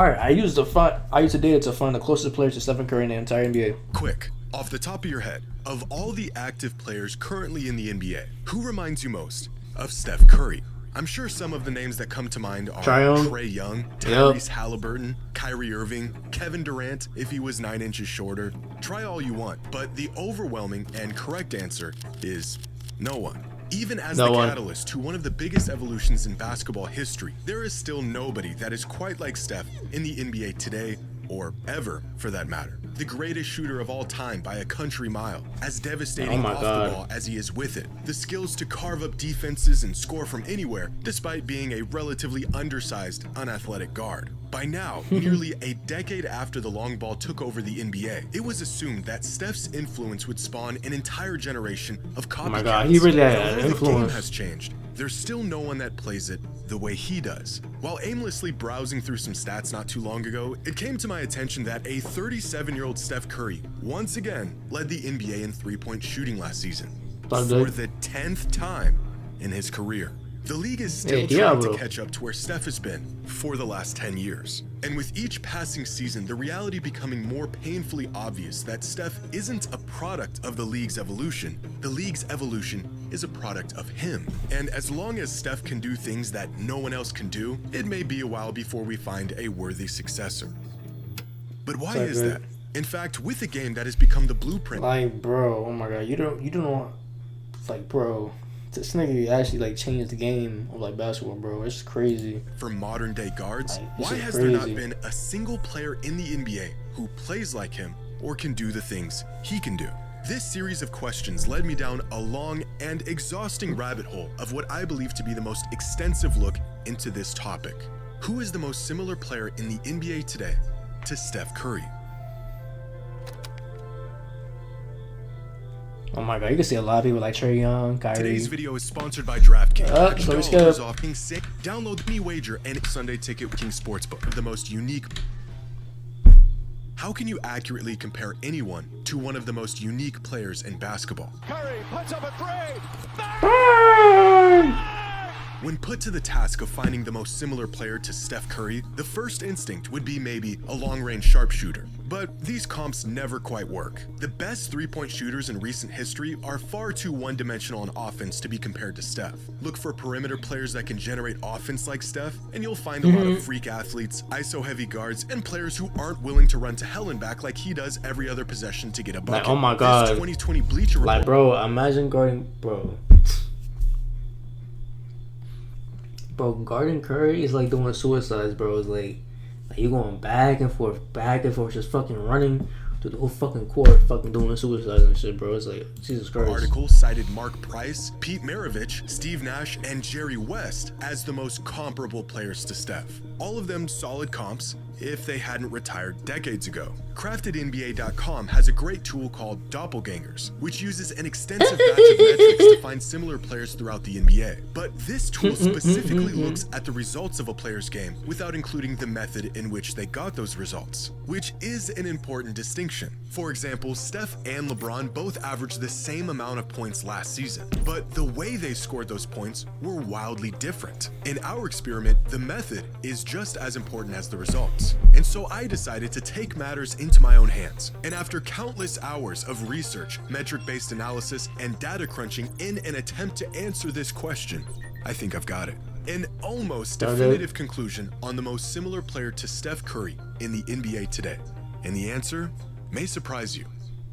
Alright, I use the data to find the closest player to Stephen Curry in the entire NBA. Quick, off the top of your head, of all the active players currently in the NBA, who reminds you most of Steph Curry? I'm sure some of the names that come to mind are Trae Young, Tyrese Halliburton, Kyrie Irving, Kevin Durant if he was 9 inches shorter. Try all you want, but the overwhelming and correct answer is no one. Even as the catalyst to one of the biggest evolutions in basketball history, there is still nobody that is quite like Steph in the NBA today, or ever for that matter. The greatest shooter of all time by a country mile, as devastating off the ball as he is with it. The skills to carve up defenses and score from anywhere, despite being a relatively undersized, unathletic guard. By now, nearly a decade after the long ball took over the NBA, it was assumed that Steph's influence would spawn an entire generation of copycats. Oh my god, he really had an influence. The game has changed. There's still no one that plays it the way he does. While aimlessly browsing through some stats not too long ago, it came to my attention that a 37-year-old Steph Curry once again led the NBA in three-point shooting last season for the 10th time in his career. The league is still trying to catch up to where Steph has been for the last 10 years. And with each passing season, the reality becoming more painfully obvious that Steph isn't a product of the league's evolution. The league's evolution is a product of him. And as long as Steph can do things that no one else can do, it may be a while before we find a worthy successor. But why is that? In fact, with a game that has become the blueprint. Like, bro, oh my god, you don't know, like, bro. This nigga actually like changed the game of like basketball, bro. It's crazy. For modern day guards, why has there not been a single player in the NBA who plays like him or can do the things he can do? This series of questions led me down a long and exhausting rabbit hole of what I believe to be the most extensive look into this topic. Who is the most similar player in the NBA today to Steph Curry? Oh my god, you can see a lot of people like Trae Young, Kyrie. Today's video is sponsored by DraftKings. So we skip. Download any wager and Sunday Ticket with King Sportsbook, the most unique. How can you accurately compare anyone to one of the most unique players in basketball? Curry puts up a three. When put to the task of finding the most similar player to Steph Curry, the first instinct would be maybe a long-range sharpshooter. But these comps never quite work. The best three-point shooters in recent history are far too one-dimensional on offense to be compared to Steph. Look for perimeter players that can generate offense like Steph, and you'll find a lot of freak athletes, ISO-heavy guards, and players who aren't willing to run to hell and back like he does every other possession to get a bucket. Like, oh my god. This 2020 Bleacher Like, Report. bro, imagine guarding, bro, guarding Curry is like doing suicides, bro. It's like you going back and forth, just fucking running through the whole fucking court, fucking doing suicides and shit, bro. It's like, Jesus Christ. Article cited Mark Price, Pete Maravich, Steve Nash, and Jerry West as the most comparable players to Steph. All of them solid comps if they hadn't retired decades ago. CraftedNBA.com has a great tool called Doppelgangers, which uses an extensive batch of metrics to find similar players throughout the NBA. But this tool specifically looks at the results of a player's game without including the method in which they got those results, which is an important distinction. For example, Steph and LeBron both averaged the same amount of points last season, but the way they scored those points were wildly different. In our experiment, the method is just as important as the results. And so I decided to take matters into my own hands. And after countless hours of research, metric-based analysis, and data crunching in an attempt to answer this question, I think I've got it. An almost definitive conclusion on the most similar player to Steph Curry in the NBA today. And the answer may surprise you.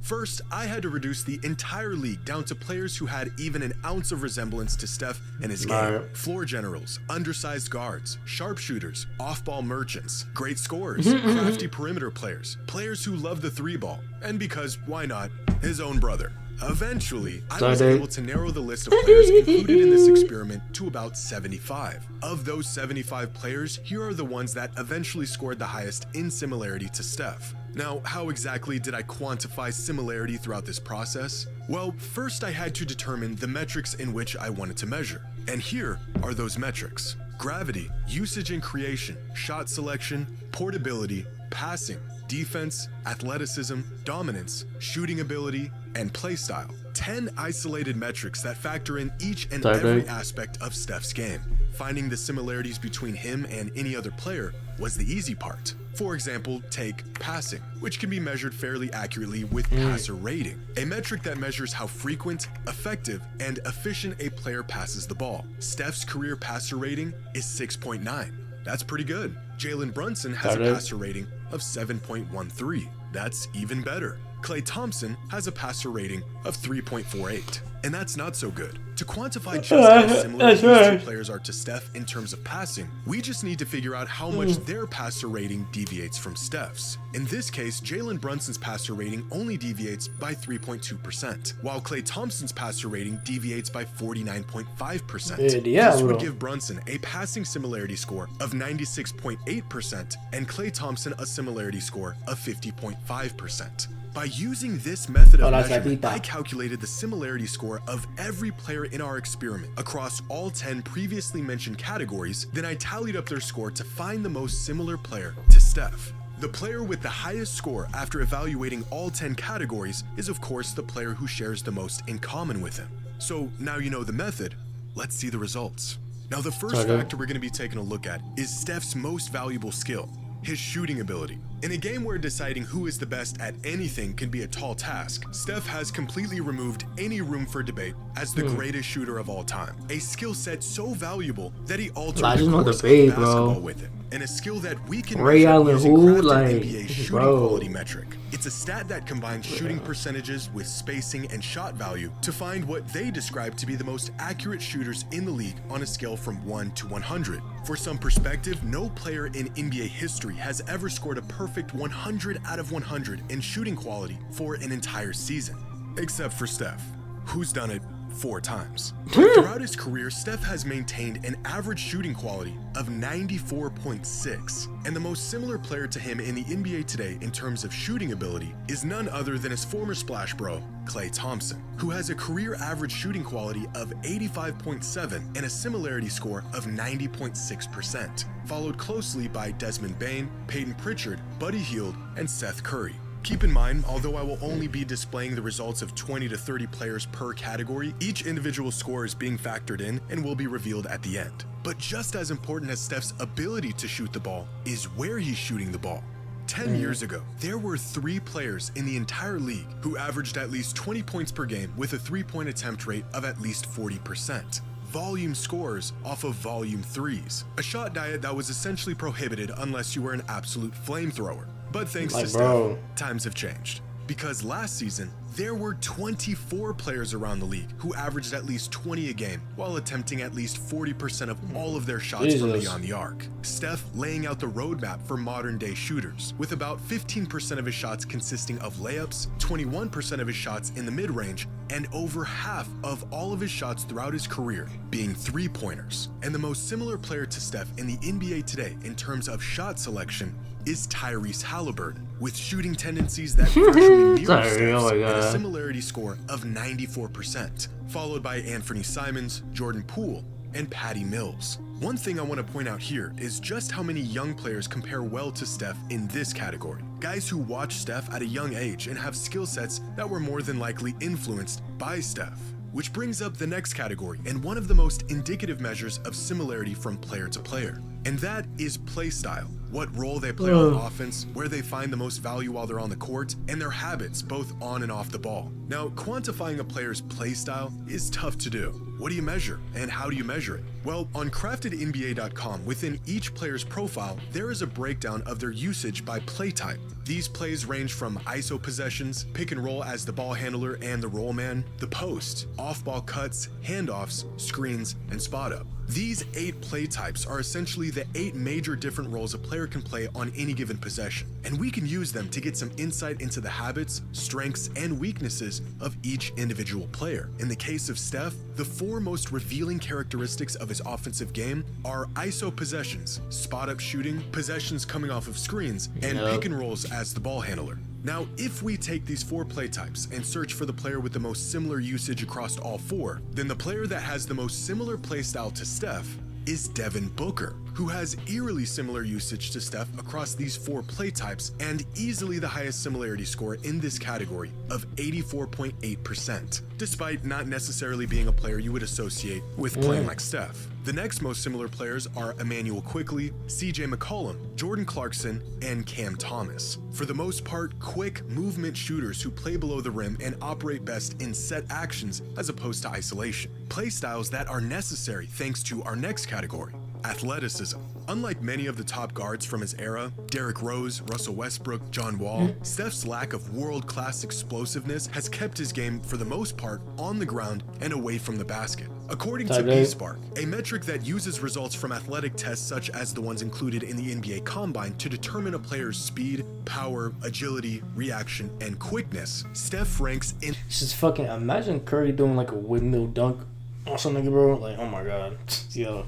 First, I had to reduce the entire league down to players who had even an ounce of resemblance to Steph and his game. Floor generals, undersized guards, sharpshooters, off-ball merchants, great scorers, crafty perimeter players, players who love the three ball, and because, why not, his own brother. Eventually, I was able to narrow the list of players included in this experiment to about 75. Of those 75 players, here are the ones that eventually scored the highest in similarity to Steph. Now, how exactly did I quantify similarity throughout this process? Well, first I had to determine the metrics in which I wanted to measure. And here are those metrics: gravity, usage and creation, shot selection, portability, passing, defense, athleticism, dominance, shooting ability, and play style. 10 isolated metrics that factor in each and every aspect of Steph's game. Finding the similarities between him and any other player was the easy part. For example, take passing, which can be measured fairly accurately with passer rating, a metric that measures how frequent, effective, and efficient a player passes the ball. Steph's career passer rating is 6.9. That's pretty good. Jalen Brunson has a passer rating of 7.13. That's even better. Klay Thompson has a passer rating of 3.48, and that's not so good. To quantify just how similar these two players are to Steph in terms of passing, we just need to figure out how much their passer rating deviates from Steph's. In this case, Jalen Brunson's passer rating only deviates by 3.2%, while Klay Thompson's passer rating deviates by 49.5%. This would give Brunson a passing similarity score of 96.8% and Klay Thompson a similarity score of 50.5%. By using this method of measurement, I calculated the similarity score of every player in our experiment across all 10 previously mentioned categories, then I tallied up their score to find the most similar player to Steph. The player with the highest score after evaluating all 10 categories is of course the player who shares the most in common with him. So now you know the method, let's see the results. Now the first factor we're going to be taking a look at is Steph's most valuable skill, his shooting ability. In a game where deciding who is the best at anything can be a tall task, Steph has completely removed any room for debate as the greatest shooter of all time. A skill set so valuable that he altered the course of basketball with it. And a skill that we can measure using Crafted NBA's shooting quality metric. It's a stat that combines shooting percentages with spacing and shot value to find what they describe to be the most accurate shooters in the league on a scale from 1 to 100. For some perspective, no player in NBA history has ever scored a perfect 100 out of 100 in shooting quality for an entire season, except for Steph, who's done it 4 times. Throughout his career, Steph has maintained an average shooting quality of 94.6, and the most similar player to him in the NBA today in terms of shooting ability is none other than his former Splash Bro, Klay Thompson, who has a career average shooting quality of 85.7 and a similarity score of 90.6%, followed closely by Desmond Bane, Peyton Pritchard, Buddy Hield, and Seth Curry. Keep in mind, although I will only be displaying the results of 20 to 30 players per category, each individual score is being factored in and will be revealed at the end. But just as important as Steph's ability to shoot the ball is where he's shooting the ball. 10 years ago, there were 3 players in the entire league who averaged at least 20 points per game with a 3-point attempt rate of at least 40%. Volume scores off of volume threes, a shot diet that was essentially prohibited unless you were an absolute flamethrower. But thanks to Steph, times have changed. Because last season, there were 24 players around the league who averaged at least 20 a game while attempting at least 40% of all of their shots from beyond the arc. Steph laying out the roadmap for modern day shooters, with about 15% of his shots consisting of layups, 21% of his shots in the mid-range, and over half of all of his shots throughout his career being 3-pointers. And the most similar player to Steph in the NBA today in terms of shot selection is Tyrese Halliburton, with shooting tendencies that virtually mirror Steph's and a similarity score of 94%, followed by Anthony Simons, Jordan Poole, and Patty Mills. One thing I want to point out here is just how many young players compare well to Steph in this category. Guys who watch Steph at a young age and have skill sets that were more than likely influenced by Steph. Which brings up the next category and one of the most indicative measures of similarity from player to player, and that is play style. What role they play on offense, where they find the most value while they're on the court, and their habits both on and off the ball. Now, quantifying a player's play style is tough to do. What do you measure, and how do you measure it? Well, on CraftedNBA.com, within each player's profile, there is a breakdown of their usage by play type. These plays range from ISO possessions, pick and roll as the ball handler and the roll man, the post, off-ball cuts, handoffs, screens, and spot up. These 8 play types are essentially the 8 major different roles a player can play on any given possession, and we can use them to get some insight into the habits, strengths, and weaknesses of each individual player. In the case of Steph, the 4 most revealing characteristics of his offensive game are ISO possessions, spot-up shooting, possessions coming off of screens, and pick and rolls as the ball handler. Now, if we take these 4 play types and search for the player with the most similar usage across all 4, then the player that has the most similar play style to Steph is Devin Booker, who has eerily similar usage to Steph across these 4 play types and easily the highest similarity score in this category of 84.8%, despite not necessarily being a player you would associate with playing like Steph. The next most similar players are Emmanuel Quickley, CJ McCollum, Jordan Clarkson, and Cam Thomas. For the most part, quick movement shooters who play below the rim and operate best in set actions as opposed to isolation. Play styles that are necessary thanks to our next category, athleticism. Unlike many of the top guards from his era, Derrick Rose, Russell Westbrook, John Wall, Steph's lack of world-class explosiveness has kept his game for the most part on the ground and away from the basket. According to B-Spark, a metric that uses results from athletic tests such as the ones included in the NBA Combine to determine a player's speed, power, agility, reaction, and quickness, Steph ranks in... Just fucking imagine Curry doing like a windmill dunk or something, bro. Like, oh my god. Yo.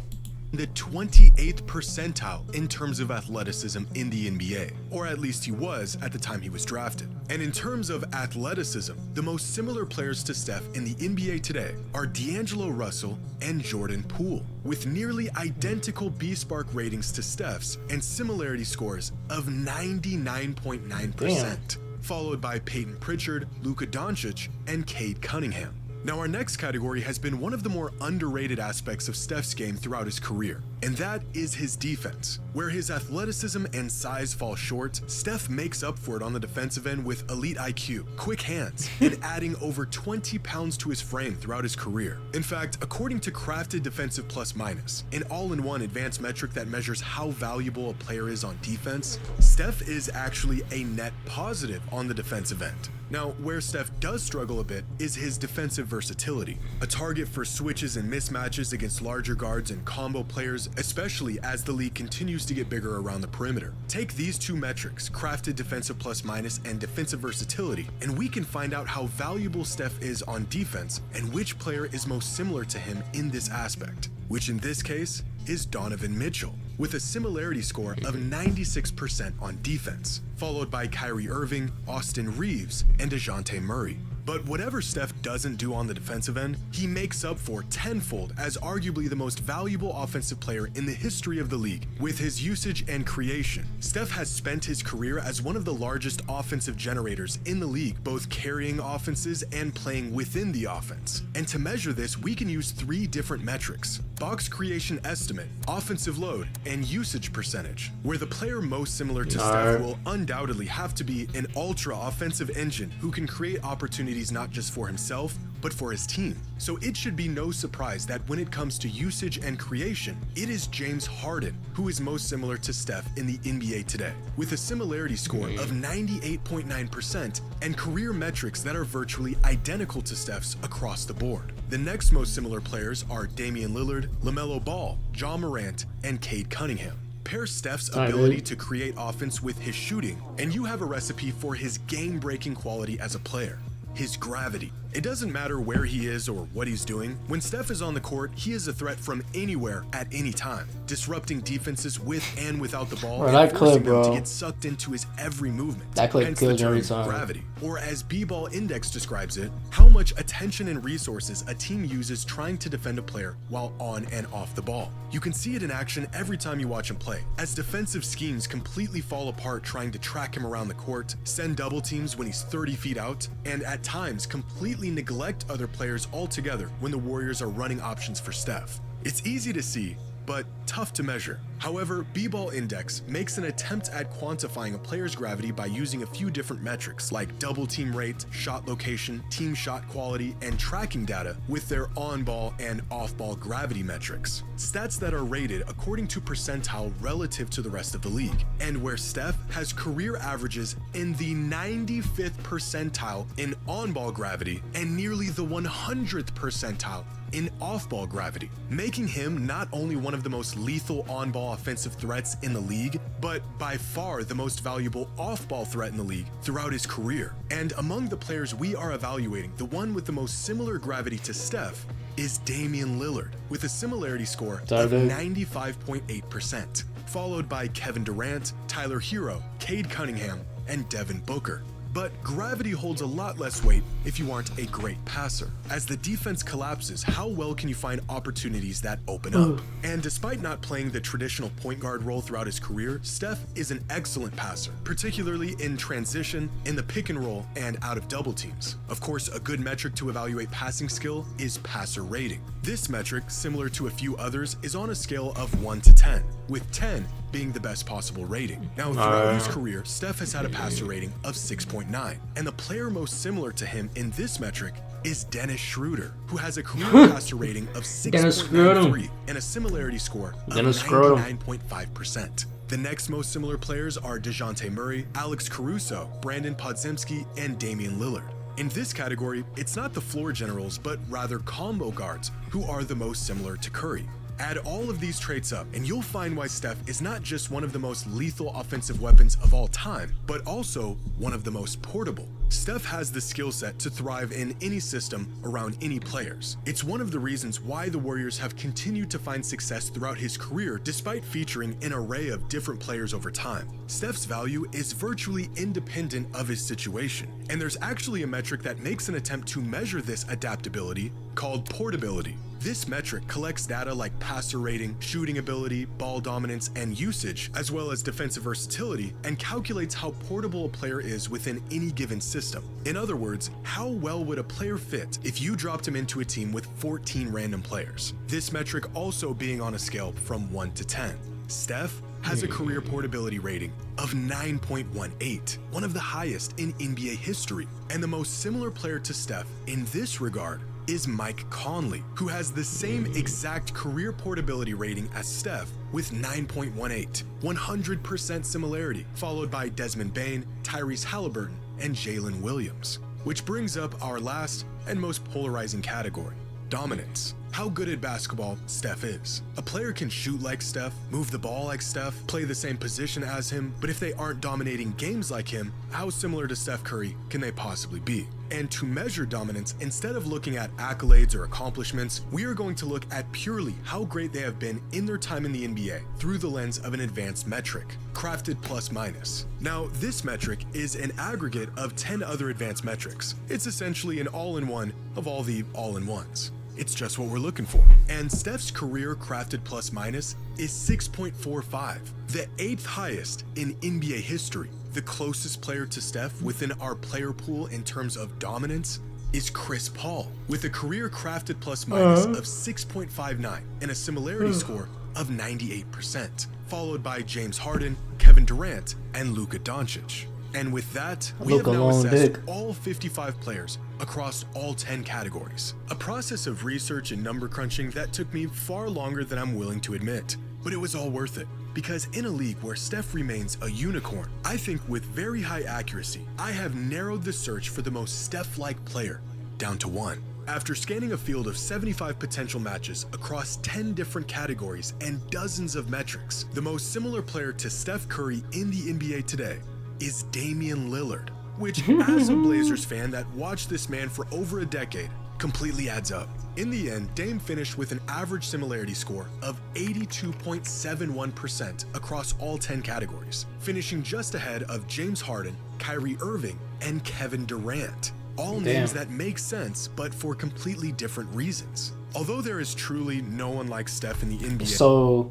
The 28th percentile in terms of athleticism in the NBA, or at least he was at the time he was drafted. And in terms of athleticism, the most similar players to Steph in the NBA today are D'Angelo Russell and Jordan Poole, with nearly identical B-Spark ratings to Steph's and similarity scores of 99.9%, followed by Peyton Pritchard, Luka Doncic, and Cade Cunningham. Now, our next category has been one of the more underrated aspects of Steph's game throughout his career, and that is his defense. Where his athleticism and size fall short, Steph makes up for it on the defensive end with elite IQ, quick hands, and adding over 20 pounds to his frame throughout his career. In fact, according to Crafted Defensive Plus Minus, an all-in-one advanced metric that measures how valuable a player is on defense, Steph is actually a net positive on the defensive end. Now, where Steph does struggle a bit is his defensive versatility, a target for switches and mismatches against larger guards and combo players, especially as the league continues to get bigger around the perimeter. Take these two metrics, Crafted Defensive Plus Minus and defensive versatility, and we can find out how valuable Steph is on defense and which player is most similar to him in this aspect, which in this case is Donovan Mitchell, with a similarity score of 96% on defense, followed by Kyrie Irving, Austin Reeves, and DeJounte Murray. But whatever Steph doesn't do on the defensive end, he makes up for tenfold as arguably the most valuable offensive player in the history of the league. With his usage and creation, Steph has spent his career as one of the largest offensive generators in the league, both carrying offenses and playing within the offense. And to measure this, we can use three different metrics: box creation estimate, offensive load, and usage percentage, where the player most similar to Steph will undoubtedly have to be an ultra offensive engine who can create opportunities not just for himself, but for his team. So it should be no surprise that when it comes to usage and creation, it is James Harden who is most similar to Steph in the NBA today, with a similarity score of 98.9% and career metrics that are virtually identical to Steph's across the board. The next most similar players are Damian Lillard, LaMelo Ball, Ja Morant, and Cade Cunningham. Pair Steph's ability to create offense with his shooting, and you have a recipe for his game-breaking quality as a player: his gravity. It doesn't matter where he is or what he's doing. When Steph is on the court, he is a threat from anywhere at any time, disrupting defenses with and without the ball, and forcing them to get sucked into his every movement. That clip kills every time. Gravity, or as B-Ball Index describes it, how much attention and resources a team uses trying to defend a player while on and off the ball. You can see it in action every time you watch him play, as defensive schemes completely fall apart trying to track him around the court, send double teams when he's 30 feet out, and at times completely neglect other players altogether when the Warriors are running options for Steph. It's easy to see, but tough to measure. However, B-Ball Index makes an attempt at quantifying a player's gravity by using a few different metrics like double team rate, shot location, team shot quality, and tracking data with their on-ball and off-ball gravity metrics. Stats that are rated according to percentile relative to the rest of the league, and where Steph has career averages in the 95th percentile in on-ball gravity and nearly the 100th percentile in off-ball gravity, making him not only one of the most lethal on-ball offensive threats in the league, but by far the most valuable off-ball threat in the league throughout his career. And among the players we are evaluating, the one with the most similar gravity to Steph is Damian Lillard, with a similarity score of 95.8%, followed by Kevin Durant, Tyler Hero, Cade Cunningham, and Devin Booker. But gravity holds a lot less weight if you aren't a great passer. As the defense collapses, how well can you find opportunities that open up? And despite not playing the traditional point guard role throughout his career, Steph is an excellent passer, particularly in transition, in the pick and roll, and out of double teams. Of course, a good metric to evaluate passing skill is passer rating. This metric, similar to a few others, is on a scale of 1 to 10, with 10 being the best possible rating. Now, throughout his career, Steph has had a passer rating of 6.9, and the player most similar to him in this metric is Dennis Schroeder, who has a career passer rating of 6.93 and a similarity score of 99.5%. The next most similar players are DeJounte Murray, Alex Caruso, Brandon Podziemski, and Damian Lillard. In this category, it's not the floor generals, but rather combo guards who are the most similar to Curry. Add all of these traits up, and you'll find why Steph is not just one of the most lethal offensive weapons of all time, but also one of the most portable. Steph has the skill set to thrive in any system around any players. It's one of the reasons why the Warriors have continued to find success throughout his career despite featuring an array of different players over time. Steph's value is virtually independent of his situation, and there's actually a metric that makes an attempt to measure this adaptability called portability. This metric collects data like passer rating, shooting ability, ball dominance, and usage, as well as defensive versatility, and calculates how portable a player is within any given system. In other words, how well would a player fit if you dropped him into a team with 14 random players? This metric also being on a scale from 1 to 10. Steph has a career portability rating of 9.18, one of the highest in NBA history, and the most similar player to Steph in this regard is Mike Conley, who has the same exact career portability rating as Steph with 9.18, 100% similarity, followed by Desmond Bane, Tyrese Halliburton, and Jalen Williams. Which brings up our last and most polarizing category, dominance. How good at basketball Steph is. A player can shoot like Steph, move the ball like Steph, play the same position as him, but if they aren't dominating games like him, how similar to Steph Curry can they possibly be? And to measure dominance, instead of looking at accolades or accomplishments, we are going to look at purely how great they have been in their time in the NBA through the lens of an advanced metric, crafted plus minus. Now, this metric is an aggregate of 10 other advanced metrics. It's essentially an all-in-one of all the all-in-ones. It's just what we're looking for. And Steph's career crafted plus minus is 6.45, the 8th highest in NBA history. The closest player to Steph within our player pool in terms of dominance is Chris Paul, with a career crafted plus minus of 6.59 and a similarity score of 98%, followed by James Harden, Kevin Durant, and Luka Doncic. And with that, we have now assessed all 55 players across all 10 categories. A process of research and number crunching that took me far longer than I'm willing to admit. But it was all worth it, because in a league where Steph remains a unicorn, I think with very high accuracy, I have narrowed the search for the most Steph-like player down to one. After scanning a field of 75 potential matches across 10 different categories and dozens of metrics, the most similar player to Steph Curry in the NBA today is Damian Lillard, which as a Blazers fan that watched this man for over a decade, completely adds up. In the end, Dame finished with an average similarity score of 82.71% across all 10 categories, finishing just ahead of James Harden, Kyrie Irving, and Kevin Durant. All names that make sense, but for completely different reasons. Although there is truly no one like Steph in the NBA.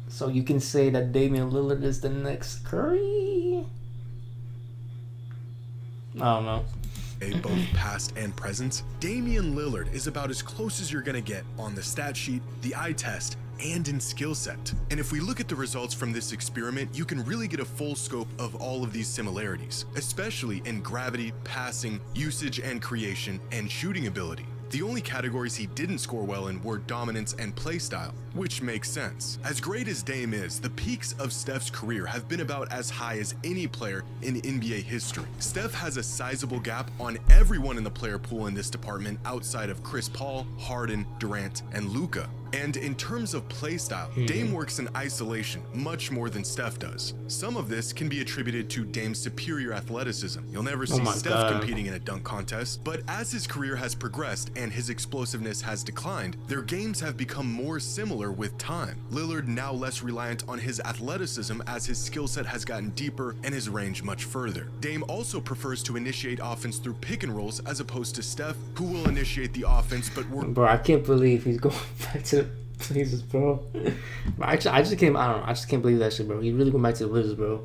So you can say that Damian Lillard is the next Curry? I don't know. Both past and present, Damian Lillard is about as close as you're gonna get on the stat sheet, the eye test, and in skill set. And if we look at the results from this experiment, you can really get a full scope of all of these similarities, especially in gravity, passing, usage and creation, and shooting ability. The only categories he didn't score well in were dominance and play style, which makes sense. As great as Dame is, the peaks of Steph's career have been about as high as any player in NBA history. Steph has a sizable gap on everyone in the player pool in this department outside of Chris Paul, Harden, Durant, and Luka. And in terms of playstyle, Dame works in isolation much more than Steph does. Some of this can be attributed to Dame's superior athleticism. You'll never see Steph competing in a dunk contest, but as his career has progressed and his explosiveness has declined, their games have become more similar with time. Lillard now less reliant on his athleticism as his skill set has gotten deeper and his range much further. Dame also prefers to initiate offense through pick and rolls as opposed to Steph, who will initiate the offense but work. Bro, I can't believe he's going back to the Blazers, bro. I just can't believe that shit, bro. He really going back to the Blazers, bro.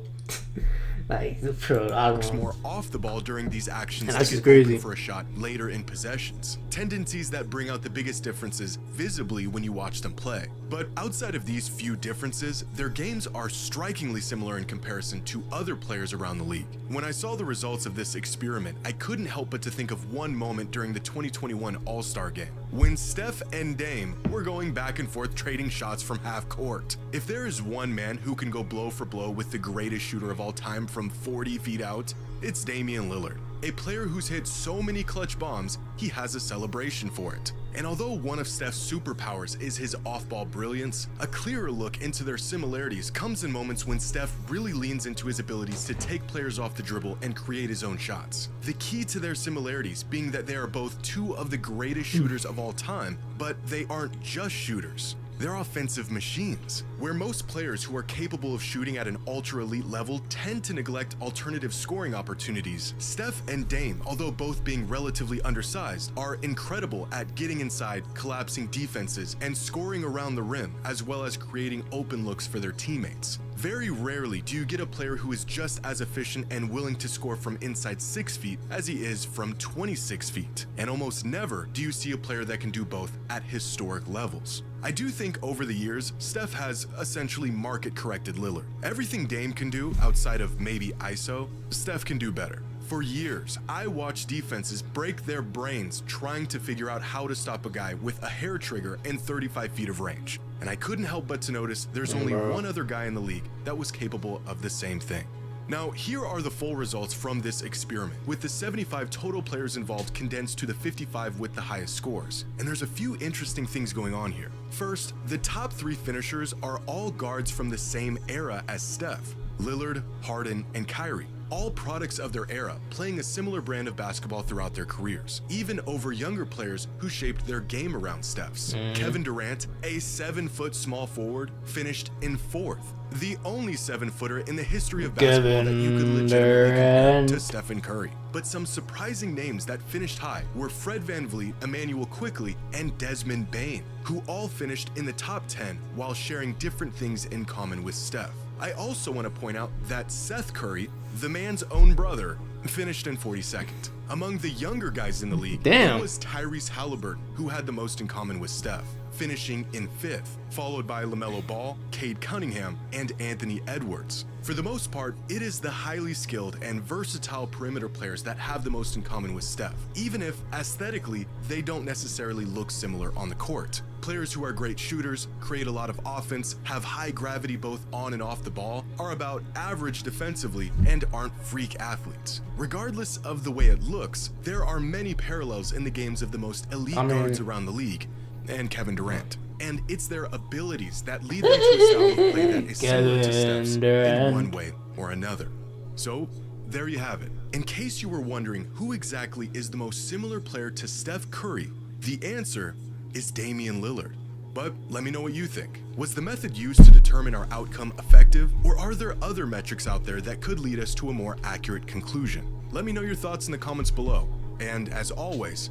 Like, bro, I don't know. More off the ball during these actions that's to just get open crazy for a shot later in possessions. Tendencies that bring out the biggest differences visibly when you watch them play. But outside of these few differences, their games are strikingly similar in comparison to other players around the league. When I saw the results of this experiment, I couldn't help but to think of one moment during the 2021 All-Star Game, when Steph and Dame were going back and forth trading shots from half court. If there is one man who can go blow for blow with the greatest shooter of all time from 40 feet out, it's Damian Lillard. A player who's hit so many clutch bombs, he has a celebration for it. And although one of Steph's superpowers is his off-ball brilliance, a clearer look into their similarities comes in moments when Steph really leans into his abilities to take players off the dribble and create his own shots. The key to their similarities being that they are both two of the greatest shooters of all time, but they aren't just shooters. They're offensive machines. Where most players who are capable of shooting at an ultra-elite level tend to neglect alternative scoring opportunities, Steph and Dame, although both being relatively undersized, are incredible at getting inside, collapsing defenses, and scoring around the rim, as well as creating open looks for their teammates. Very rarely do you get a player who is just as efficient and willing to score from inside 6 feet as he is from 26 feet. And almost never do you see a player that can do both at historic levels. I do think over the years, Steph has essentially market-corrected Lillard. Everything Dame can do outside of maybe ISO, Steph can do better. For years, I watched defenses break their brains trying to figure out how to stop a guy with a hair trigger and 35 feet of range. And I couldn't help but to notice there's only one other guy in the league that was capable of the same thing. Now, here are the full results from this experiment, with the 75 total players involved condensed to the 55 with the highest scores. And there's a few interesting things going on here. First, the top 3 finishers are all guards from the same era as Steph: Lillard, Harden, and Kyrie. All products of their era, playing a similar brand of basketball throughout their careers, even over younger players who shaped their game around Steph's. Kevin Durant, a 7-foot small forward, finished in 4th. The only 7-footer in the history of basketball that you could legitimately compare to Stephen Curry. But some surprising names that finished high were Fred VanVleet, Emmanuel Quickley, and Desmond Bane, who all finished in the top 10 while sharing different things in common with Steph. I also want to point out that Seth Curry, the man's own brother, finished in 42nd. Among the younger guys in the league, it was Tyrese Halliburton who had the most in common with Steph, finishing in 5th, followed by LaMelo Ball, Cade Cunningham, and Anthony Edwards. For the most part, it is the highly skilled and versatile perimeter players that have the most in common with Steph, even if aesthetically they don't necessarily look similar on the court. Players who are great shooters, create a lot of offense, have high gravity both on and off the ball, are about average defensively, and aren't freak athletes. Regardless of the way it looks, there are many parallels in the games of the most elite guards around the league, and Kevin Durant. And it's their abilities that lead them to a style of play that is similar to Steph's in one way or another. So, there you have it. In case you were wondering who exactly is the most similar player to Steph Curry, the answer is Damian Lillard. But let me know what you think. Was the method used to determine our outcome effective, or are there other metrics out there that could lead us to a more accurate conclusion? Let me know your thoughts in the comments below. And as always,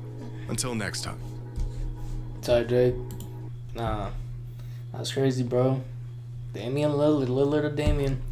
until next time. Sorry, Jake. Nah, that's crazy, bro. Damian Lillard or Damian.